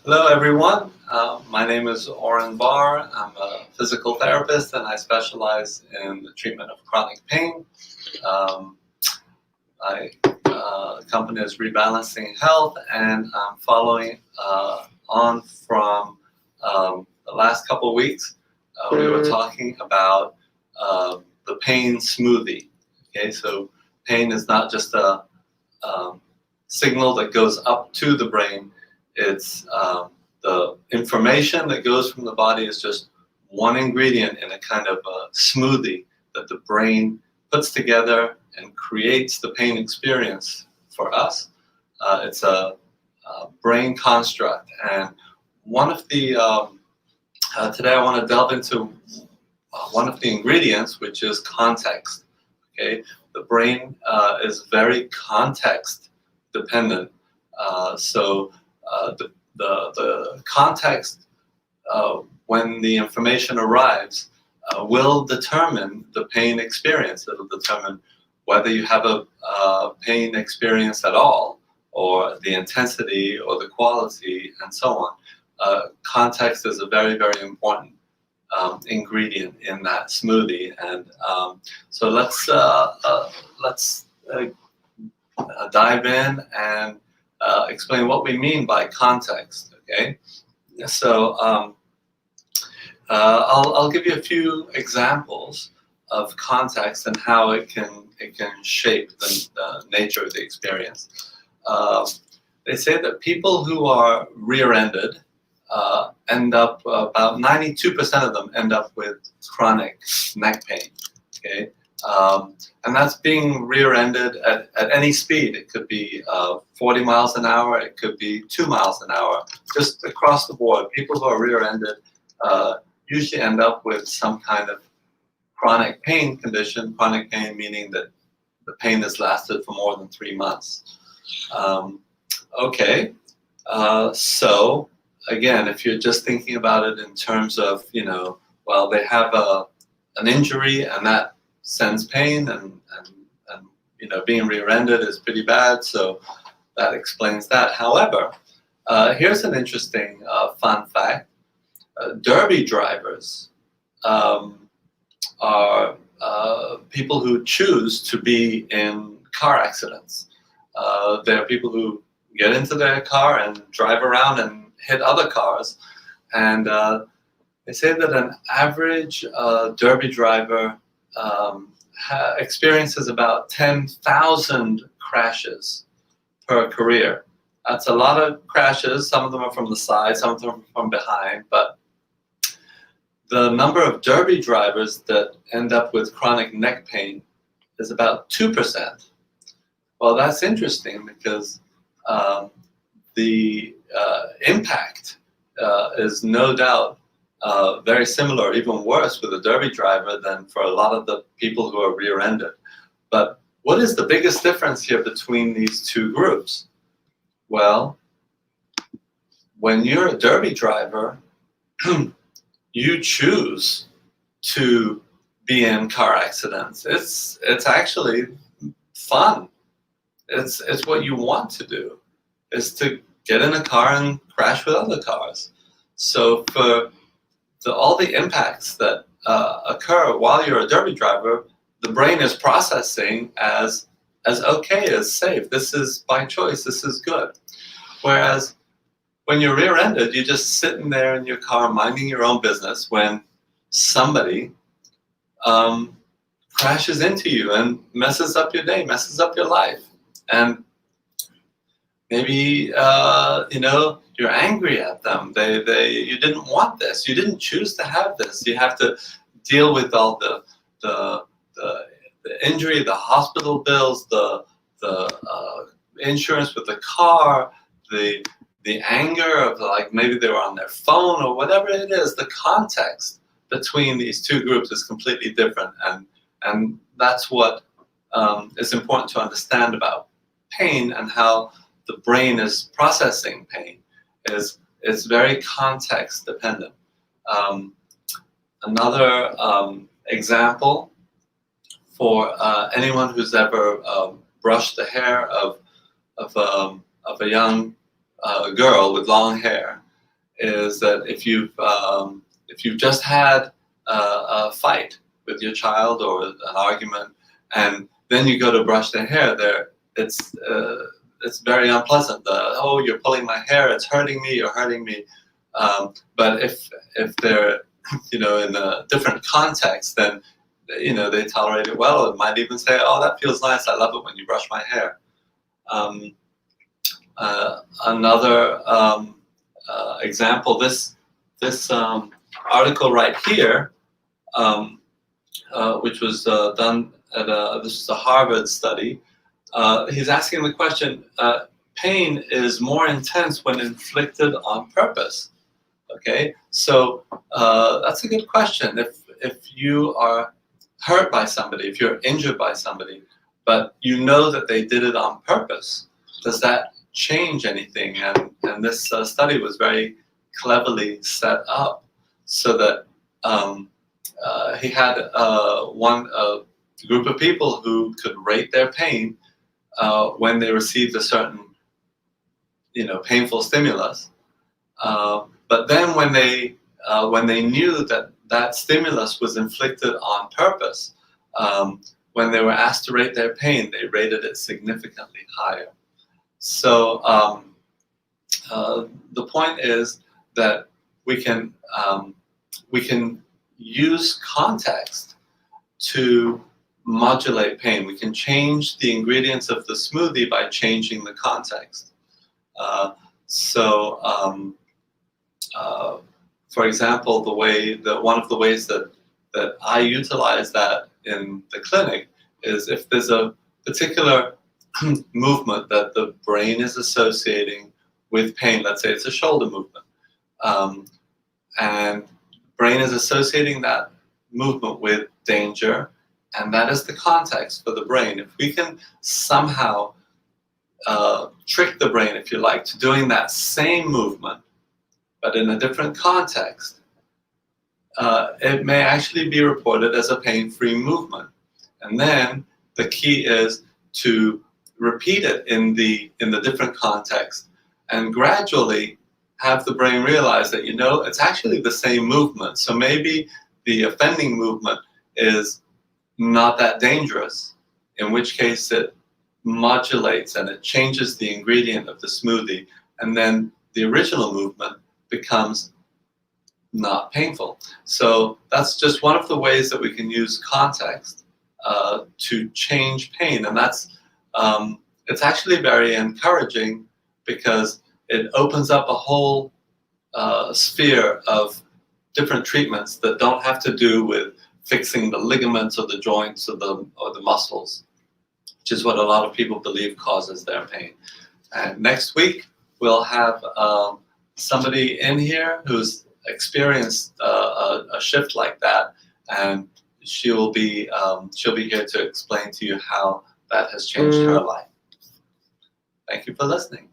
Hello, everyone. My name is Oren Barr. I'm a physical therapist and I specialize in the treatment of chronic pain. Um, my company is Rebalancing Health, and I'm following on from the last couple of weeks. We were talking about the pain smoothie. Okay, so pain is not just a signal that goes up to the brain. It's the information that goes from the body is just one ingredient in a kind of a smoothie that the brain puts together and creates the pain experience for us. It's a brain construct, and one of the today I want to delve into one of the ingredients, which is context. Okay, the brain is very context dependent. The context when the information arrives will determine the pain experience. It'll determine whether you have a pain experience at all, or the intensity, or the quality, and so on. Context is a very, very important ingredient in that smoothie, and so let's dive in and explain what we mean by context. Okay, so I'll give you a few examples of context and how it can shape the nature of the experience. They say that people who are rear-ended end up, about 92% of them end up with chronic neck pain. Okay, and that's being rear-ended at any speed. It could be 40 miles an hour, it could be 2 miles an hour, just across the board. People who are rear-ended usually end up with some kind of chronic pain condition. Chronic pain meaning that the pain has lasted for more than 3 months. Okay, so again, if you're just thinking about it in terms of, well, they have an injury and that sends pain, and being rear-ended is pretty bad, so that explains that. However, here's an interesting fun fact. Derby drivers are people who choose to be in car accidents. They're people who get into their car and drive around and hit other cars, and they say that an average Derby driver experiences about 10,000 crashes per career. That's a lot of crashes. Some of them are from the side, some of them are from behind, but the number of Derby drivers that end up with chronic neck pain is about 2%. Well, that's interesting because the impact is no doubt very similar, even worse with a Derby driver than for a lot of the people who are rear-ended. But what is the biggest difference here between these two groups? Well, when you're a Derby driver, you choose to be in car accidents. It's actually fun. It's what you want to do, is to get in a car and crash with other cars. So for all the impacts that occur while you're a Derby driver, the brain is processing as okay, as safe. This is by choice. This is good. Whereas when you're rear-ended, you're just sitting there in your car minding your own business when somebody crashes into you and messes up your day, messes up your life. And maybe you're angry at them. You didn't want this. You didn't choose to have this. You have to deal with all the injury, the hospital bills, the insurance with the car, the anger of, like, maybe they were on their phone or whatever it is. The context between these two groups is completely different, and that's what is important to understand about pain and how the brain is processing pain. Is very context dependent. Another example for anyone who's ever brushed the hair of a young girl with long hair. is that if you've just had a fight with your child or an argument, and then you go to brush their hair, it's very unpleasant. Oh, you're pulling my hair, it's hurting me, you're hurting me. But if they're in a different context, then they tolerate it well. It might even say, "Oh, that feels nice. I love it when you brush my hair." Another example, this article right here, which was done at this is a Harvard study. He's asking the question: pain is more intense when inflicted on purpose. Okay, so that's a good question. If you are hurt by somebody, if you're injured by somebody, but you know that they did it on purpose, does that change anything? And this study was very cleverly set up so that he had one group of people who could rate their pain when they received a certain painful stimulus. But then when they knew that that stimulus was inflicted on purpose, when they were asked to rate their pain, they rated it significantly higher. So the point is that we can use context to modulate pain. We can change the ingredients of the smoothie by changing the context. For example, one of the ways that I utilize that in the clinic is if there's a particular movement that the brain is associating with pain. Let's say it's a shoulder movement, and brain is associating that movement with danger, and that is the context for the brain. If we can somehow trick the brain, if you like, to doing that same movement, but in a different context, it may actually be reported as a pain-free movement. And then the key is to repeat it in the different context, and gradually have the brain realize that it's actually the same movement. So maybe the offending movement is not that dangerous, in which case it modulates and it changes the ingredient of the smoothie, and then the original movement becomes not painful. So that's just one of the ways that we can use context to change pain, and that's it's actually very encouraging because it opens up a whole sphere of different treatments that don't have to do with fixing the ligaments or the joints or the muscles, which is what a lot of people believe causes their pain. And next week we'll have somebody in here who's experienced a shift like that, and she'll be here to explain to you how that has changed her life. Thank you for listening.